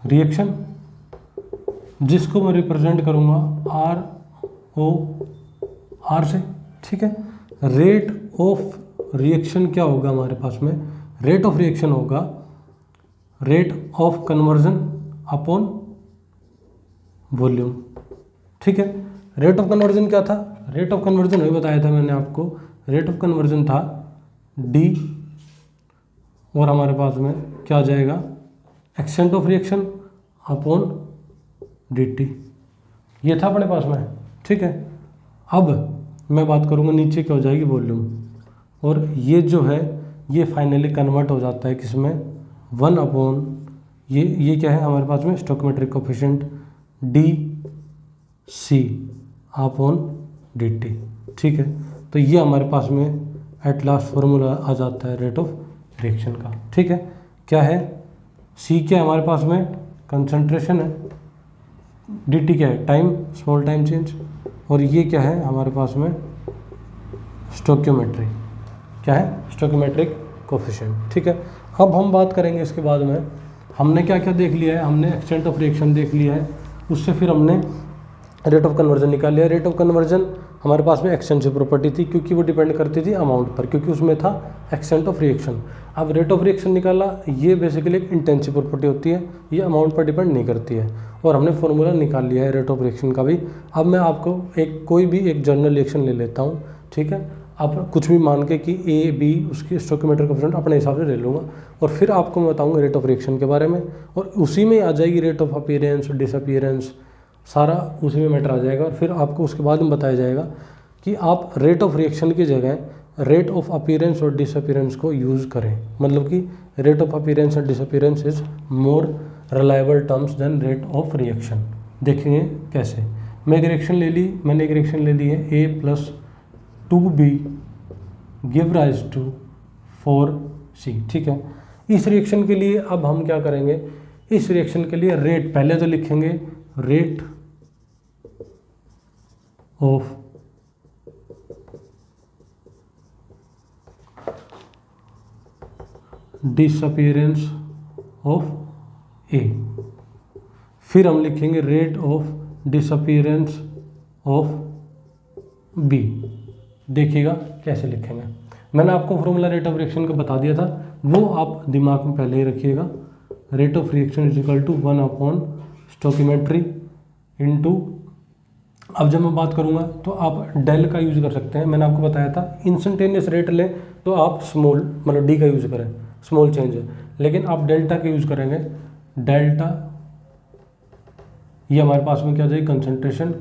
Reaction, जिसको मैं represent करूँगा आर ओ आर से, ठीक है। रेट ऑफ रिएक्शन क्या होगा हमारे पास में, रेट ऑफ रिएक्शन होगा rate of conversion upon volume, ठीक है। रेट ऑफ कन्वर्जन क्या था, रेट ऑफ कन्वर्जन वही बताया था मैंने आपको, रेट ऑफ कन्वर्जन था डी, और हमारे पास में क्या आ जाएगा, accent of reaction upon D T, ये था अपने पास में, ठीक है। अब मैं बात करूँगा नीचे क्या हो जाएगी, वॉल्यूम, और ये जो है ये फाइनली कन्वर्ट हो जाता है किसमें, 1 अपॉन ये क्या है हमारे पास में, stoichiometric coefficient D C upon D T, ठीक है। तो ये हमारे पास में एट लास्ट फॉर्मूला आ जाता है रेट ऑफ रिएक्शन का, ठीक है। क्या है, सी क्या है हमारे पास में, कंसंट्रेशन है, डी टी क्या है, टाइम, स्मॉल टाइम चेंज, और ये क्या है हमारे पास में, स्टोइकोमेट्री, क्या है, स्टोइकोमेट्रिक कोफिशिएंट, ठीक है। अब हम बात करेंगे इसके बाद में, हमने क्या क्या देख लिया है, हमने एक्सटेंट ऑफ रिएक्शन देख लिया है, उससे फिर हमने रेट ऑफ कन्वर्जन निकाल लिया। रेट ऑफ कन्वर्जन हमारे पास में एक्सटेंसिव प्रॉपर्टी थी, क्योंकि वो डिपेंड करती थी अमाउंट पर, क्योंकि उसमें था एक्सटेंट ऑफ रिएक्शन। अब रेट ऑफ रिएक्शन निकाला, ये बेसिकली एक इंटेंसिव प्रॉपर्टी होती है, ये अमाउंट पर डिपेंड नहीं करती है, और हमने फॉर्मूला निकाल लिया है रेट ऑफ रिएक्शन का भी। अब मैं आपको कोई भी एक जनरल रिएक्शन ले लेता हूँ, ठीक है। आप कुछ भी मान के कि ए बी उसकी स्टोइकोमेट्रिक कोफिशिएंट अपने हिसाब से ले लूँगा, और फिर आपको मैं बताऊँगा रेट ऑफ रिएक्शन के बारे में, और उसी में आ जाएगी रेट ऑफ अपीयरेंस, डिसअपीयरेंस, सारा उसी में मैटर आ जाएगा। और फिर आपको उसके बाद में बताया जाएगा कि आप रेट ऑफ रिएक्शन की जगह रेट ऑफ अपीयरेंस और डिसअपीयरेंस को यूज़ करें, मतलब कि rate of appearance and disappearance is more reliable terms than rate of reaction. देखेंगे कैसे। मैं एक रिएक्शन ले ली, मैंने एक रिएक्शन ले ली है A plus 2b give rise to 4c, ठीक है। इस रिएक्शन के लिए अब हम क्या करेंगे, इस रिएक्शन के लिए रेट पहले तो लिखेंगे rate of disappearance of A, फिर हम लिखेंगे rate of disappearance of B. देखिएगा कैसे लिखेंगे, मैंने आपको फॉर्मूला रेट ऑफ रिएक्शन का बता दिया था, वो आप दिमाग में पहले ही रखिएगा। Rate of reaction is equal to 1 upon stoichiometry into, अब जब मैं बात करूँगा तो आप डेल का यूज़ कर सकते हैं, मैंने आपको बताया था इंस्टेंटेनियस रेट लें तो आप स्मॉल मतलब डी का यूज़ करें, स्मॉल चेंज है, लेकिन आप डेल्टा का यूज़ करेंगे, डेल्टा ये हमारे पास में क्या जाएगी, कंसंट्रेशन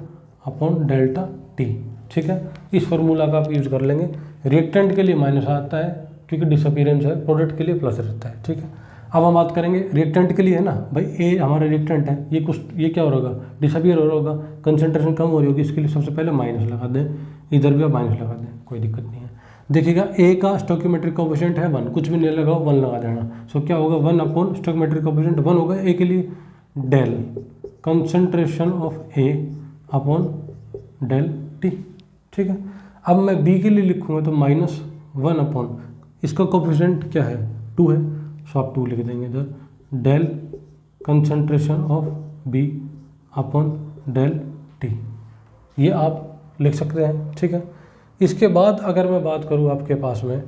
अपॉन डेल्टा टी, ठीक है। इस फार्मूला का आप यूज़ कर लेंगे। रिएक्टेंट के लिए माइनस आता है क्योंकि डिसअपीयरेंस है, प्रोडक्ट के लिए प्लस रहता है, ठीक है। अब हम बात करेंगे रिएक्टेंट के लिए, है ना भाई, ए हमारा रिएक्टेंट है, ये क्या हो रहा होगा, डिसअपीयर हो रहा होगा, कंसंट्रेशन कम हो रही होगी, इसके लिए सबसे पहले माइनस लगा दें, इधर भी आप माइनस लगा दें, कोई दिक्कत नहीं है। देखिएगा ए का स्टोइकोमेट्रिक कोफिशिएंट है 1, कुछ भी नहीं लगाओ 1 लगा देना, सो क्या होगा 1 अपॉन स्टोइकोमेट्रिक कोफिशिएंट 1 होगा ए के लिए, del concentration of A upon del T, ठीक है। अब मैं बी के लिए लिखूँगा तो -1 अपॉन, इसका कोफिशिएंट क्या है 2 है, सो आप 2 लिख देंगे इधर, del concentration of B upon del T, ये आप लिख सकते हैं, ठीक है। इसके बाद अगर मैं बात करूँ आपके पास में,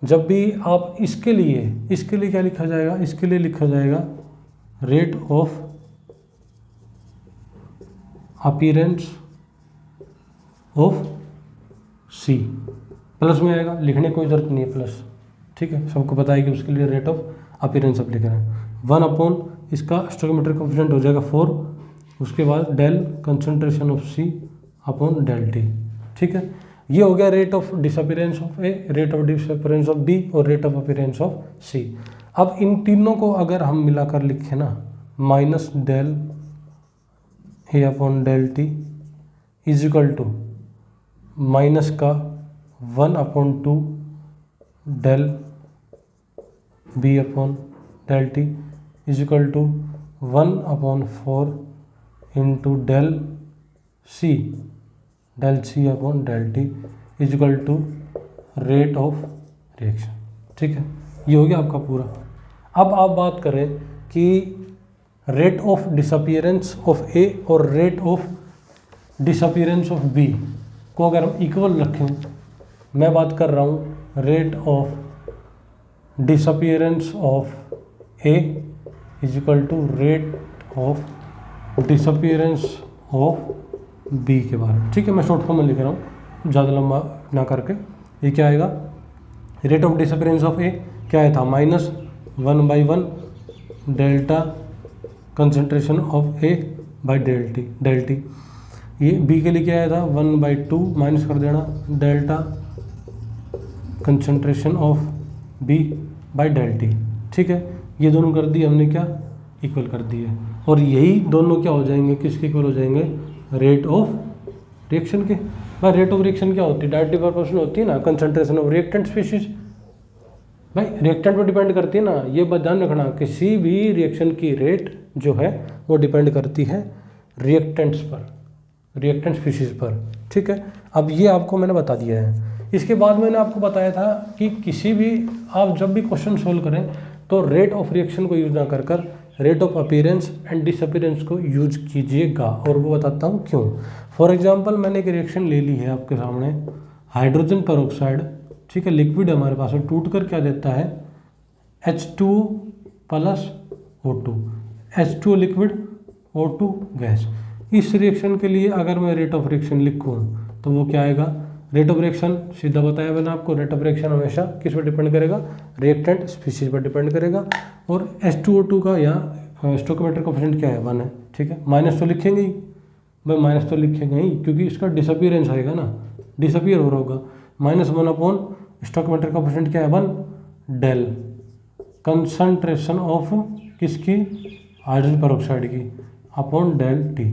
जब भी आप इसके लिए क्या लिखा जाएगा, इसके लिए लिखा जाएगा rate of appearance of C, plus में आएगा, लिखने की कोई ज़रूरत नहीं है प्लस, ठीक है, सबको पता है कि उसके लिए रेट ऑफ अपीयरेंस अब लिख रहे हैं। 1 अपॉन इसका स्टोइकोमेट्रिक कोफिशिएंट हो जाएगा 4, उसके बाद del concentration of C upon del T, ठीक है। ये हो गया rate of disappearance of A, rate of disappearance of B और rate of appearance of C. अब इन तीनों को अगर हम मिलाकर लिखें ना, minus del A upon del T is equal to minus का 1 upon 2 del B upon del T is equal to 1 upon 4 into del C upon del T is equal to rate of reaction, ठीक है। ये हो गया आपका पूरा। अब आप बात करें कि rate of disappearance of A और rate of disappearance of B को अगर हम इक्वल रखें, मैं बात कर रहा हूँ rate of disappearance of A is equal to rate of disappearance of B के बारे में, ठीक है। मैं शॉर्ट फॉर्म में लिख रहा हूँ, ज़्यादा लंबा ना करके। ये क्या आएगा, rate of disappearance of A क्या आया था, -1/1 delta concentration of A by del T. ये बी के लिए क्या आया था, 1/2 माइनस कर देना delta concentration of B by del T, ठीक है। ये दोनों कर दिए हमने, क्या इक्वल कर दिए, और यही दोनों क्या हो जाएंगे, किसके इक्वल हो जाएंगे, रेट ऑफ रिएक्शन के। भाई रेट ऑफ रिएक्शन क्या होती है, डायरेक्टली प्रोपोर्शनल होती है ना कंसंट्रेशन ऑफ रिएक्टेंट स्पीशीज। भाई रिएक्टेंट पर डिपेंड करती है ना, ये बात ध्यान रखना, किसी भी रिएक्शन की रेट जो है वो डिपेंड करती है रिएक्टेंट्स पर, रिएक्टेंट स्पीशीज पर, ठीक है। अब ये आपको मैंने बता दिया है। इसके बाद मैंने आपको बताया था कि किसी भी आप जब भी क्वेश्चन सोल्व करें तो रेट ऑफ रिएक्शन को यूज ना कर rate of appearance and disappearance को यूज कीजिएगा, और वो बताता हूँ क्यों। फॉर एग्जांपल मैंने एक रिएक्शन ले ली है आपके सामने, हाइड्रोजन पेरोक्साइड, ठीक है, लिक्विड है हमारे पास, टूट कर क्या देता है, H2O plus O2, H2O liquid, O2 gas. इस रिएक्शन के लिए अगर मैं रेट ऑफ रिएक्शन लिखूँ तो वो क्या आएगा, रेट ऑफ रिएक्शन सीधा बताया मैंने आपको, रेट ऑफ रिएक्शन हमेशा किस पर डिपेंड करेगा, रिएक्टेंट स्पीशीज पर डिपेंड करेगा। और H2O2 का यहाँ स्टोइकोमेट्रिक कोएफिशिएंट क्या है, 1 है, ठीक है। माइनस तो लिखेंगे ही, भाई माइनस तो लिखेंगे ही क्योंकि इसका डिसअपीयरेंस आएगा ना, डिसअपीयर हो रहा होगा। -1 अपॉन स्टोइकोमेट्रिक कोएफिशिएंट क्या है, 1 डेल कंसंट्रेशन ऑफ किसकी, हाइड्रोजन पेरोक्साइड की, अपॉन डेल टी।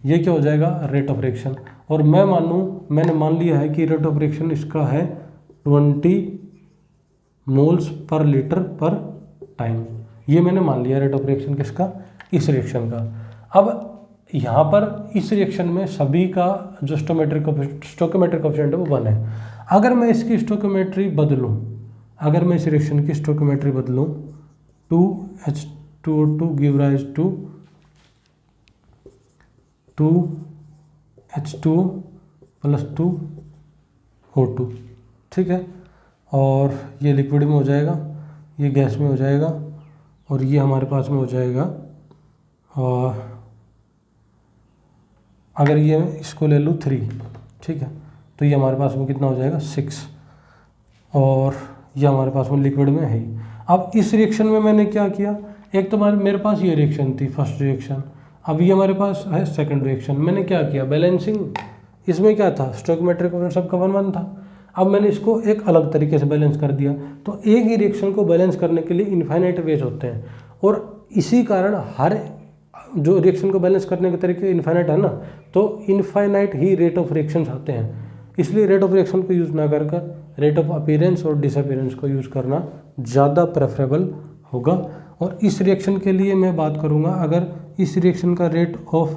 ये क्या हो जाएगा, रेट ऑफ रिएक्शन। और मैंने मान लिया है कि रेट ऑफ रिएक्शन इसका है 20 moles per litre per time. ये मैंने मान लिया रेट ऑफ रिएक्शन किसका, इस रिएक्शन का। अब यहाँ पर इस रिएक्शन में सभी का जो स्टोइकोमेट्रिक कोएफिशिएंट है वो 1 है। अगर मैं इसकी स्टोइकोमेट्री बदलूँ, अगर मैं इस रिएक्शन की स्टोइकोमेट्री बदलूँ, 2H2O2 give rise to 2H2O plus 2O2, ठीक है। और ये लिक्विड में हो जाएगा, ये गैस में हो जाएगा, और ये हमारे पास में हो जाएगा। और अगर ये इसको ले लूँ 3, ठीक है, तो ये हमारे पास में कितना हो जाएगा, 6, और ये हमारे पास में लिक्विड में है ही। अब इस रिएक्शन में मैंने क्या किया, एक तो मेरे पास ये रिएक्शन थी फर्स्ट रिएक्शन, अब ये हमारे पास है सेकंड रिएक्शन। मैंने क्या किया, बैलेंसिंग, इसमें क्या था, स्टोइकोमेट्रिक कोएफिशिएंट सबका 1 था। अब मैंने इसको एक अलग तरीके से बैलेंस कर दिया। तो एक ही रिएक्शन को बैलेंस करने के लिए इनफाइनाइट वेज होते हैं, और इसी कारण हर जो रिएक्शन को बैलेंस करने के तरीके इनफाइनाइट है ना, तो infinite he rate of reactions आते हैं। इसलिए रेट ऑफ रिएक्शन को यूज़ ना कर रेट ऑफ अपीयरेंस और डिसअपीयरेंस को यूज़ करना ज़्यादा प्रेफरेबल होगा। और इस रिएक्शन के लिए मैं बात करूँगा, अगर इस रिएक्शन का rate of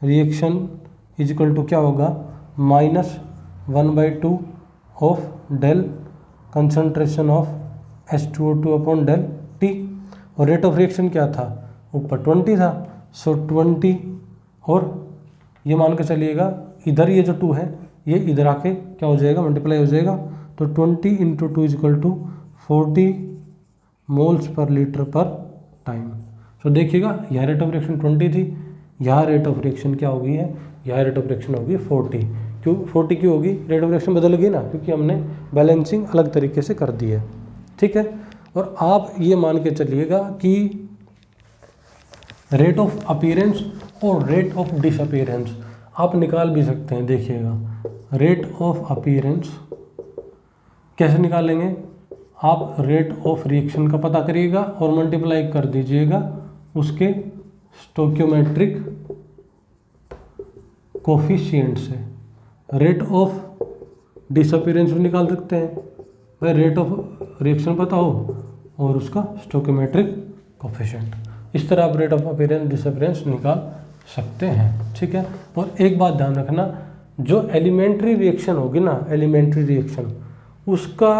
reaction is equal to क्या होगा, -1/2 of del concentration of H2O2 upon del T. और रेट ऑफ रिएक्शन क्या था, ऊपर 20 था, सो 20, और ये मान के चलिएगा इधर ये जो 2 है ये इधर आके क्या हो जाएगा, मल्टीप्लाई हो जाएगा। तो 20 × 2 is equal to 40 moles per litre per time. तो देखिएगा यहाँ रेट ऑफ रिएक्शन 20 थी, यहाँ रेट ऑफ रिएक्शन क्या होगी है, यहाँ रेट ऑफ रिएक्शन होगी 40। क्यों 40 क्यों होगी, रेट ऑफ रिएक्शन बदल गई ना, क्योंकि हमने बैलेंसिंग अलग तरीके से कर दी है, ठीक है। और आप ये मान के चलिएगा कि रेट ऑफ अपीयरेंस और रेट ऑफ डिसअपीयरेंस आप निकाल भी सकते हैं। देखिएगा रेट ऑफ अपीयरेंस कैसे निकालेंगे, आप रेट ऑफ रिएक्शन का पता करिएगा और मल्टीप्लाई कर दीजिएगा उसके स्टोइकोमेट्रिक कोफिशिएंट से। रेट ऑफ डिसअपीयरेंस भी निकाल सकते हैं, भाई रेट ऑफ रिएक्शन पता हो और उसका स्टोइकोमेट्रिक कोफिशिएंट, इस तरह आप रेट ऑफ अपीयरेंस डिसअपीयरेंस निकाल सकते हैं, ठीक है। और एक बात ध्यान रखना, जो एलिमेंट्री रिएक्शन होगी ना, एलिमेंट्री रिएक्शन, उसका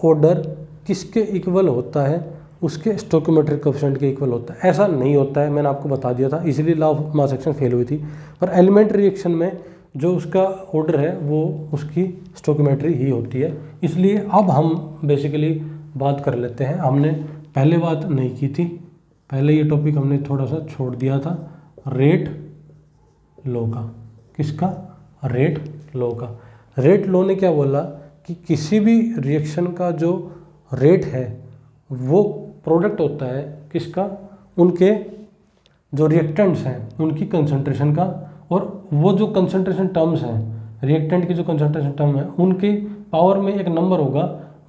ऑर्डर किसके इक्वल होता है, उसके स्टोइकोमेट्रिक कोफिशिएंट के इक्वल होता है। ऐसा नहीं होता है, मैंने आपको बता दिया था, इसीलिए law of mass action fail हुई थी। पर एलिमेंट्री रिएक्शन में जो उसका ऑर्डर है वो उसकी स्टोइकोमेट्री ही होती है। इसलिए अब हम बेसिकली बात कर लेते हैं। हमने पहले बात नहीं की थी, पहले ये टॉपिक हमने थोड़ा सा छोड़ दिया था रेट लॉ का। किसका? रेट लॉ का। रेट लॉ ने क्या बोला कि किसी भी रिएक्शन का जो रेट है वो प्रोडक्ट होता है किसका? उनके जो रिएक्टेंट्स हैं उनकी कंसंट्रेशन का, और वो जो कंसंट्रेशन टर्म्स हैं, रिएक्टेंट की जो कंसंट्रेशन टर्म है उनके पावर में एक नंबर होगा,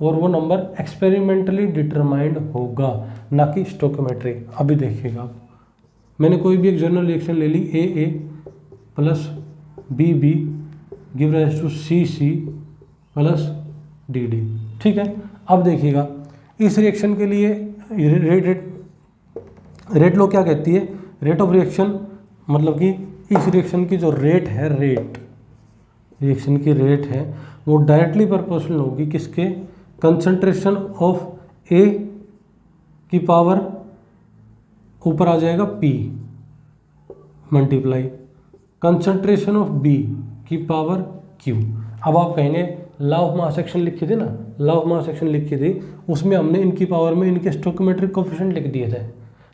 और वो नंबर एक्सपेरिमेंटली डिटरमाइंड होगा, ना कि स्टोइकोमेट्री। अभी देखिएगा आप, मैंने कोई भी एक जनरल रिएक्शन ले ली, A plus B give rise to C plus D. ठीक है, अब देखिएगा इस रिएक्शन के लिए रेट लॉ क्या कहती है? रेट ऑफ रिएक्शन मतलब कि इस रिएक्शन की जो रेट है, रिएक्शन की रेट है वो डायरेक्टली प्रोपोर्शनल होगी किसके? कंसंट्रेशन ऑफ ए की पावर ऊपर आ जाएगा P multiply concentration of B की पावर Q। अब आप कहेंगे लॉ ऑफ मास एक्शन लिखी थी ना, लॉ ऑफ मास एक्शन लिखी थी, उसमें हमने इनकी पावर में इनके स्टोइकोमेट्रिक कोफिशिएंट लिख दिए थे।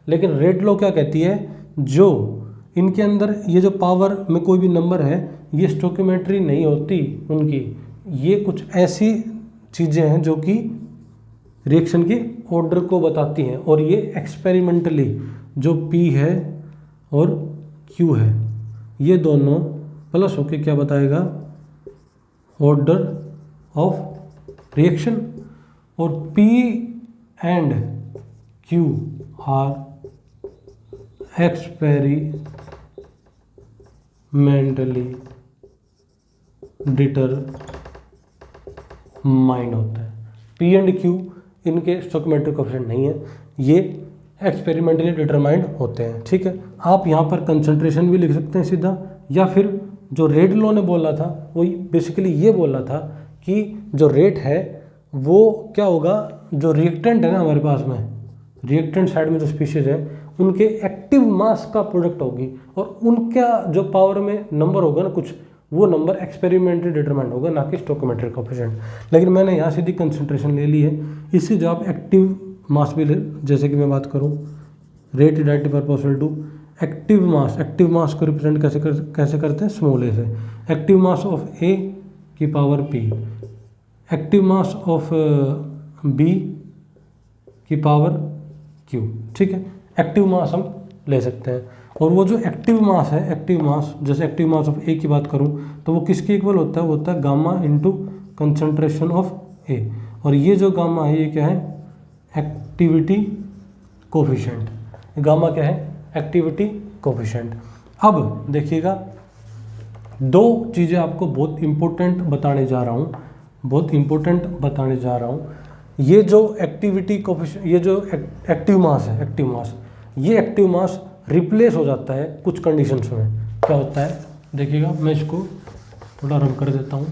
लेकिन रेट लॉ क्या कहती है? जो इनके अंदर ये जो पावर में कोई भी नंबर है ये स्टोइकोमेट्री नहीं होती उनकी, ये कुछ ऐसी चीज़ें हैं जो कि रिएक्शन के ऑर्डर को बताती हैं, और ये एक्सपेरिमेंटली जो P है और Q है ये दोनों प्लस होके क्या बताएगा? Order of reaction. और P and Q are experimentally determined होता है। P एंड Q इनके स्टोइकोमेट्रिक कोफिशिएंट नहीं है, ये एक्सपेरिमेंटली डिटरमाइंड होते हैं। ठीक है, आप यहाँ पर कंसंट्रेशन भी लिख सकते हैं सीधा, या फिर जो रेट लॉ ने बोला था वो बेसिकली ये बोला था कि जो रेट है वो क्या होगा? जो रिएक्टेंट है ना हमारे पास में, रिएक्टेंट साइड में जो स्पीशीज है उनके एक्टिव मास का प्रोडक्ट होगी, और उनका जो पावर में नंबर होगा ना कुछ, वो नंबर एक्सपेरिमेंटली डिटरमाइंड होगा, ना कि स्टोइकोमेट्रिक कोफिशिएंट। लेकिन मैंने यहाँ सीधी कंसंट्रेशन ले ली है, इससे जो आप एक्टिव मास भी जैसे कि मैं बात करूँ rate directly proportional to active mass को रिप्रेजेंट कैसे करते हैं? स्मॉल ए से। एक्टिव मास ऑफ ए की power P, active mass of B की पावर Q। ठीक है, एक्टिव मास हम ले सकते हैं, और वो जो एक्टिव मास है, एक्टिव मास जैसे एक्टिव मास ऑफ ए की बात करूं तो वो किसके इक्वल होता है? वो होता है gamma into concentration of A, और ये जो गामा है ये क्या है? Activity coefficient. गामा क्या है? Activity coefficient. अब देखिएगा दो चीज़ें आपको बहुत इंपॉर्टेंट बताने जा रहा हूँ, ये जो एक्टिविटी कोफिशिएंट, ये जो एक्टिव मास है, ये एक्टिव मास रिप्लेस हो जाता है कुछ कंडीशंस में। क्या होता है देखिएगा, मैं इसको थोड़ा रब कर देता हूँ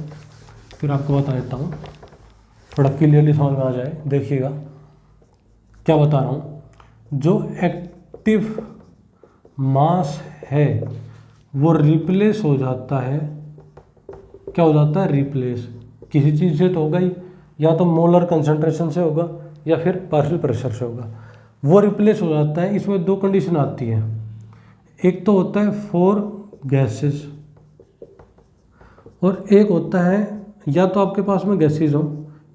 फिर आपको बता देता हूँ, थोड़ा क्लियरली समझ में आ जाए। देखिएगा क्या बता रहा हूँ, जो एक्टिव मास है वो रिप्लेस हो जाता है। क्या हो जाता है? रिप्लेस किसी चीज़ से तो होगा ही, या तो मोलर कंसंट्रेशन से होगा या फिर पार्शियल प्रेशर से होगा, वो रिप्लेस हो जाता है। इसमें दो कंडीशन आती हैं, एक तो होता है फॉर गैसेस, और एक होता है या तो आपके पास में गैसेस हो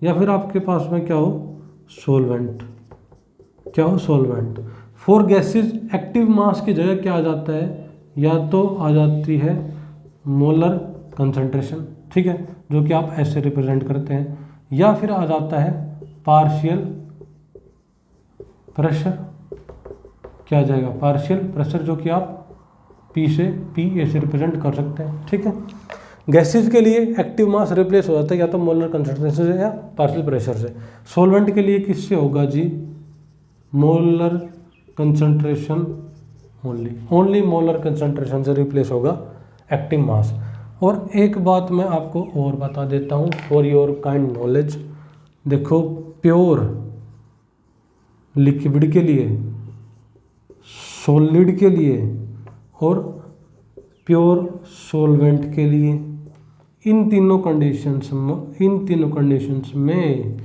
या फिर आपके पास में क्या हो? सॉल्वेंट। क्या हो? Solvent. For gases active mass की जगह क्या आ जाता है? या तो आ जाती है मोलर कंसंट्रेशन, ठीक है, जो कि आप ऐसे रिप्रेजेंट करते हैं, या फिर आ जाता है पार्शियल प्रेशर। क्या आ जाएगा? पार्शियल प्रेशर, जो कि आप P से ऐसे रिप्रेजेंट कर सकते हैं। ठीक है, गैसेस के लिए एक्टिव मास रिप्लेस हो जाता है या तो मोलर कंसंट्रेशन से या पार्शियल प्रेशर से। सॉल्वेंट के लिए किससे होगा जी? Molar concentration only molar concentration से रिप्लेस होगा एक्टिव मास। और एक बात मैं आपको और बता देता हूँ फॉर योर काइंड नॉलेज, देखो प्योर लिक्विड के लिए, सॉलिड के लिए और प्योर सॉल्वेंट के लिए, इन तीनों कंडीशंस में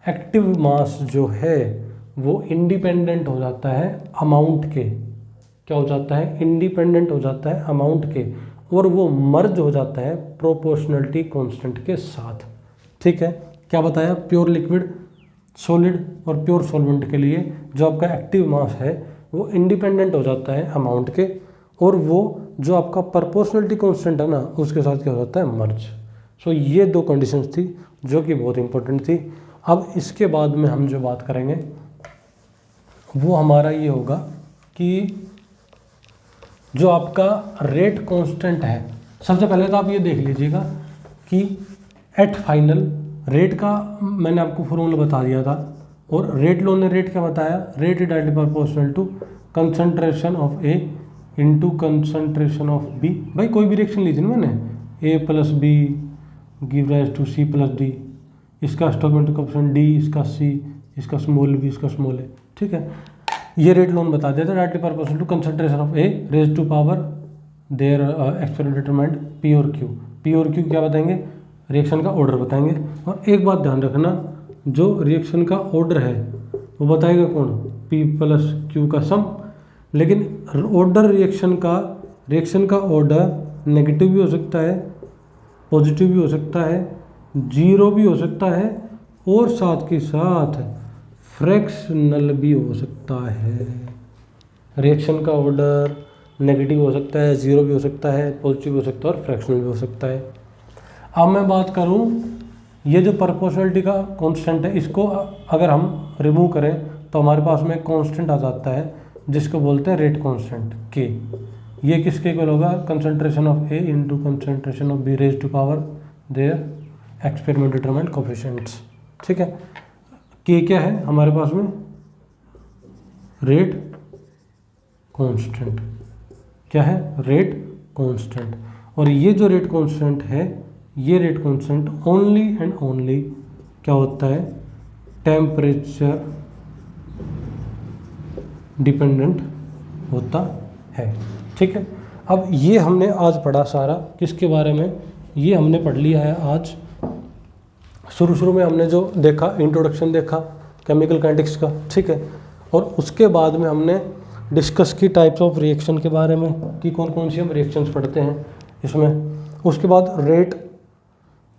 एक्टिव मास जो है वो इंडिपेंडेंट हो जाता है अमाउंट के। क्या हो जाता है? इंडिपेंडेंट हो जाता है अमाउंट के, और वो मर्ज हो जाता है प्रोपोर्शनलिटी कांस्टेंट के साथ। ठीक है, क्या बताया? प्योर लिक्विड, सॉलिड और प्योर सॉल्वेंट के लिए जो आपका एक्टिव मास है वो इंडिपेंडेंट हो जाता है अमाउंट के, और वो जो आपका प्रोपोर्शनलिटी कांस्टेंट है ना उसके साथ क्या हो जाता है? मर्ज। सो ये दो कंडीशंस थी जो कि बहुत इंपॉर्टेंट थी। अब इसके बाद में हम जो बात करेंगे वो हमारा ये होगा कि जो आपका रेट कांस्टेंट है, सबसे पहले तो आप ये देख लीजिएगा कि एट फाइनल रेट का मैंने आपको फॉर्मूला बता दिया था, और रेट लॉ ने रेट क्या बताया? Rate is directly proportional to concentration of A into concentration of B. भाई कोई भी रिएक्शन ली थी ना मैंने, A plus B give rise to C plus D, इसका स्टोइकोमेट्रिक कोएफिशिएंट डी, इसका सी, इसका स्मॉल बी, इसका स्मॉल ए। ठीक है, ये रेट लॉ बता दिया था, directly proportional to concentration of A raise to power their experiment determined P और क्यू। पी और क्यू क्या बताएंगे? रिएक्शन का ऑर्डर बताएंगे। और एक बात ध्यान रखना, जो रिएक्शन का ऑर्डर है वो बताएगा कौन? पी प्लस क्यू का सम। लेकिन ऑर्डर रिएक्शन का ऑर्डर नेगेटिव भी हो सकता है, पॉजिटिव भी हो सकता है, जीरो भी हो सकता है, और साथ के साथ फ्रैक्शनल भी हो सकता है। रिएक्शन का ऑर्डर नेगेटिव हो सकता है, जीरो भी हो सकता है, पॉजिटिव भी हो सकता है और फ्रैक्शनल भी हो सकता है। अब मैं बात करूं, ये जो प्रोपोर्शनलिटी का कांस्टेंट है इसको अगर हम रिमूव करें तो हमारे पास में कांस्टेंट आ जाता है जिसको बोलते हैं रेट कांस्टेंट के। ये किसके इक्वल होगा? Concentration of A into concentration of B raise to power their experiment determined coefficients. ठीक है, के क्या है हमारे पास में? Rate constant. क्या है? Rate constant. और ये जो रेट कांस्टेंट है, ये rate constant only and only क्या होता है? टेम्परेचर डिपेंडेंट होता है। ठीक है, अब ये हमने आज पढ़ा सारा किसके बारे में? ये हमने पढ़ लिया है आज। शुरू में हमने जो देखा, इंट्रोडक्शन देखा केमिकल काइनेटिक्स का। ठीक है, और उसके बाद में हमने डिस्कस की टाइप्स ऑफ रिएक्शन के बारे में कि कौन कौन सी हम रिएक्शंस पढ़ते हैं इसमें। उसके बाद रेट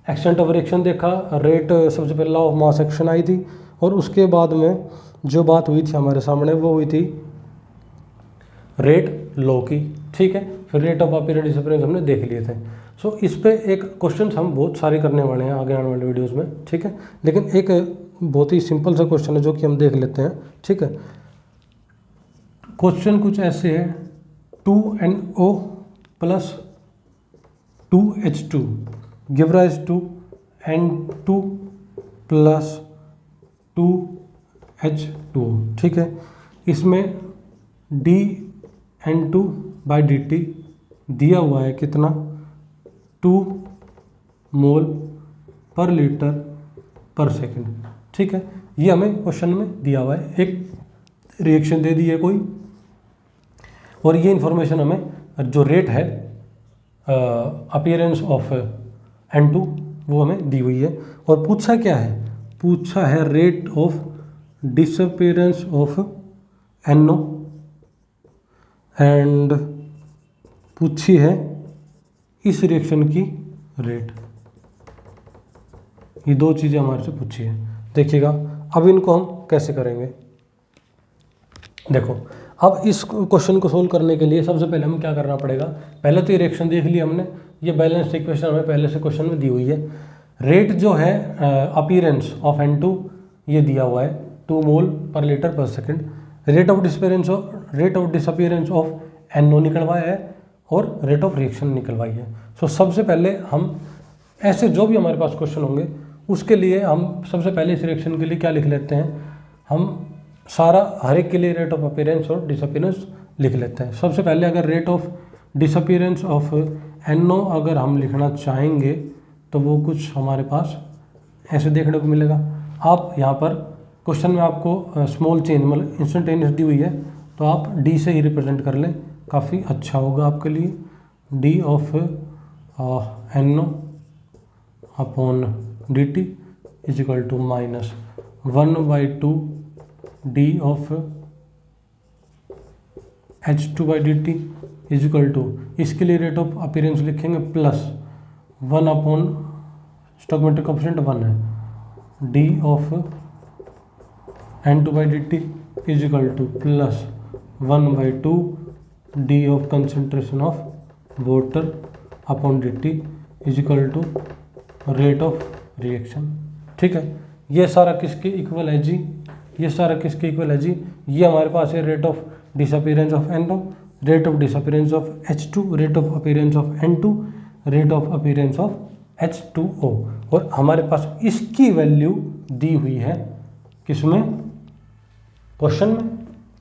एक्सटेंट ऑफ रिएक्शन देखा, रेट सबसे पहले law of mass action I थी, और उसके बाद में जो बात हुई थी हमारे सामने वो हुई थी रेट लॉ की। ठीक है, फिर रेट ऑफ अपीयरेंस डिसअपीयरेंस हमने देख लिए थे। सो इस पे एक क्वेश्चन हम बहुत सारे करने वाले हैं आगे आने वाले वीडियोज़ में। ठीक है, लेकिन एक बहुत ही सिंपल सा क्वेश्चन है जो कि हम देख लेते हैं। ठीक है, क्वेश्चन कुछ ऐसे है, 2NO plus 2H2 give rise to N2 plus 2H2। ठीक है, इसमें dN2/dt दिया हुआ है कितना? 2 मोल पर लीटर पर सेकंड। ठीक है, ये हमें क्वेश्चन में दिया हुआ है। एक रिएक्शन दे दी है कोई, और ये इंफॉर्मेशन हमें जो रेट है अपीयरेंस ऑफ N2 वो हमें दी हुई है। और पूछा क्या है? पूछा है rate of disappearance of NO, and पूछी है इस रिएक्शन की रेट। ये दो चीज़ें हमारे से पूछी है। देखिएगा अब इनको हम कैसे करेंगे। देखो, अब इस क्वेश्चन को सोल्व करने के लिए सबसे पहले हमें क्या करना पड़ेगा? पहले तो ये रिएक्शन देख ली हमने, ये बैलेंस्ड इक्वेशन हमें पहले से क्वेश्चन में दी हुई है। रेट जो है अपीयरेंस ऑफ N2 ये दिया हुआ है 2 मोल पर लीटर पर second. Rate of disappearance of NO निकलवाया है और रेट ऑफ रिएक्शन निकलवाई है। सो सबसे पहले हम ऐसे जो भी हमारे पास क्वेश्चन होंगे उसके लिए हम सबसे पहले इस रिएक्शन के लिए क्या लिख लेते हैं? हम सारा हर एक के लिए रेट ऑफ अपीयरेंस और डिसअपीयरेंस लिख लेते हैं। सबसे पहले अगर rate of disappearance of NO अगर हम लिखना चाहेंगे तो वो कुछ हमारे पास ऐसे देखने को मिलेगा। आप यहाँ पर क्वेश्चन में आपको स्मॉल चेंज मतलब इंस्टेंटेनियस दी हुई है, तो आप डी से ही रिप्रेजेंट कर लें, काफ़ी अच्छा होगा आपके लिए। D of N O upon D T is equal to minus 1/2 D of H2/dt is equal to, इसके लिए रेट ऑफ अपीयरेंस लिखेंगे प्लस 1 अपॉन स्टोइकोमेट्रिक कोएफिशिएंट 1 है, D of N2/dt is equal to plus 1/2 D of concentration of water upon dt is equal to rate of reaction. ठीक है, ये सारा किसके equal है जी, ये सारा किसके इक्वल है जी, ये हमारे पास है rate of disappearance of NO, rate of disappearance of H2, rate of appearance of N2, rate of appearance of H2O, और हमारे पास इसकी वैल्यू दी हुई है किसमें, क्वेश्चन में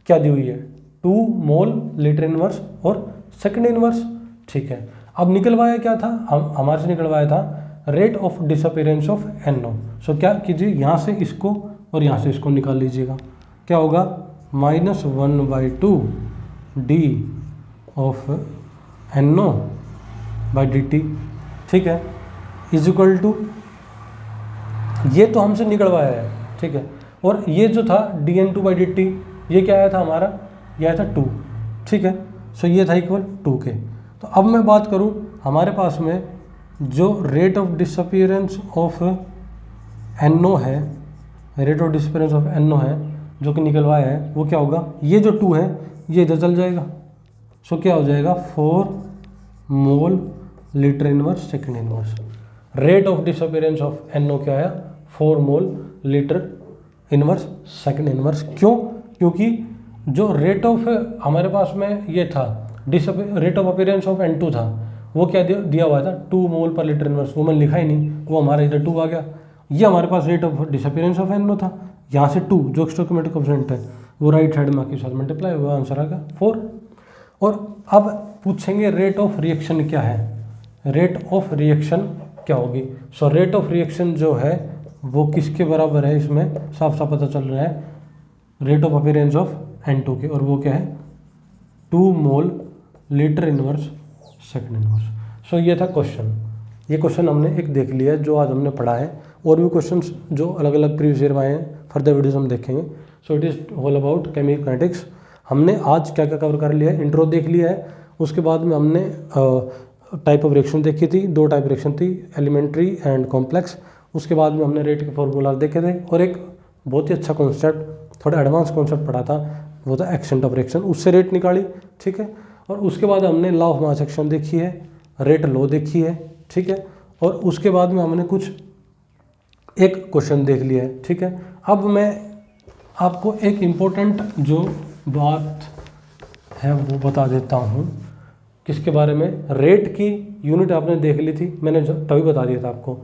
क्या दी हुई है, 2 मोल लीटर इनवर्स और सेकंड इनवर्स। ठीक है, अब निकलवाया क्या था, हमारे से निकलवाया था rate of disappearance of NO। सो क्या कीजिए, यहाँ से इसको और यहाँ से इसको निकाल लीजिएगा, क्या होगा -1/2 डी ऑफ NO/dt। ठीक है, इज इक्वल टू, ये तो हमसे निकलवाया है। ठीक है, और ये जो था dN2/dt, ये क्या आया था हमारा, ये आया था 2। ठीक है, सो ये था इक्वल 2 के। तो अब मैं बात करूँ, हमारे पास में जो rate of disappearance of NO है, rate of disappearance of NO है जो कि निकलवाया है, वो क्या होगा, ये जो 2 है ये इधर चल जाएगा। सो क्या हो जाएगा 4 मोल litre inverse second inverse. Rate of disappearance of NO क्या आया, 4 मोल लीटर इनवर्स सेकंड इनवर्स। क्यों, क्योंकि जो रेट ऑफ हमारे पास में ये था rate of appearance of N2 था, वो क्या दिया हुआ था 2 मोल पर लीटर इनवर्स, वो मैंने लिखा ही नहीं, वो हमारा इधर 2 आ गया। ये हमारे पास rate of disappearance of NO था, यहाँ से 2 जो स्टोइकोमेट्रिक कोएफिशिएंट है वो राइट हैंड में के साथ मल्टीप्लाई हुआ, आंसर आ गया 4। और अब पूछेंगे रेट ऑफ रिएक्शन क्या है, रेट ऑफ रिएक्शन क्या होगी। सो रेट ऑफ रिएक्शन जो है वो किसके बराबर है, इसमें साफ साफ पता चल रहा है, rate of appearance of N2 के, और वो क्या है 2 mole litre inverse second inverse. So ये था क्वेश्चन, ये क्वेश्चन हमने एक देख लिया है जो आज हमने पढ़ा है, और भी क्वेश्चंस जो अलग अलग प्रीवियस ईयर में आए हैं फर्दर वीडियोस हम देखेंगे। So it is all about chemical kinetics. हमने आज क्या क्या कवर कर लिया है, इंट्रो देख लिया है, उसके बाद में हमने टाइप ऑफ रिएक्शन देखी थी, 2 टाइप रिएक्शन थी, एलिमेंट्री एंड कॉम्प्लेक्स। उसके बाद में हमने रेट के फॉर्मूला देखे थे, और एक बहुत ही अच्छा कॉन्सेप्ट, थोड़ा एडवांस कॉन्सेप्ट पढ़ा था, वो था एक्सटेंट ऑफ रिएक्शन, उससे रेट निकाली। ठीक है, और उसके बाद हमने लॉ ऑफ मास एक्शन देखी है, रेट लॉ देखी है। ठीक है, और उसके बाद में हमने कुछ एक क्वेश्चन देख लिया है। ठीक है, अब मैं आपको एक इम्पोर्टेंट जो बात है वो बता देता हूँ, किसके बारे में, रेट की यूनिट आपने देख ली थी, मैंने तभी बता दिया था आपको,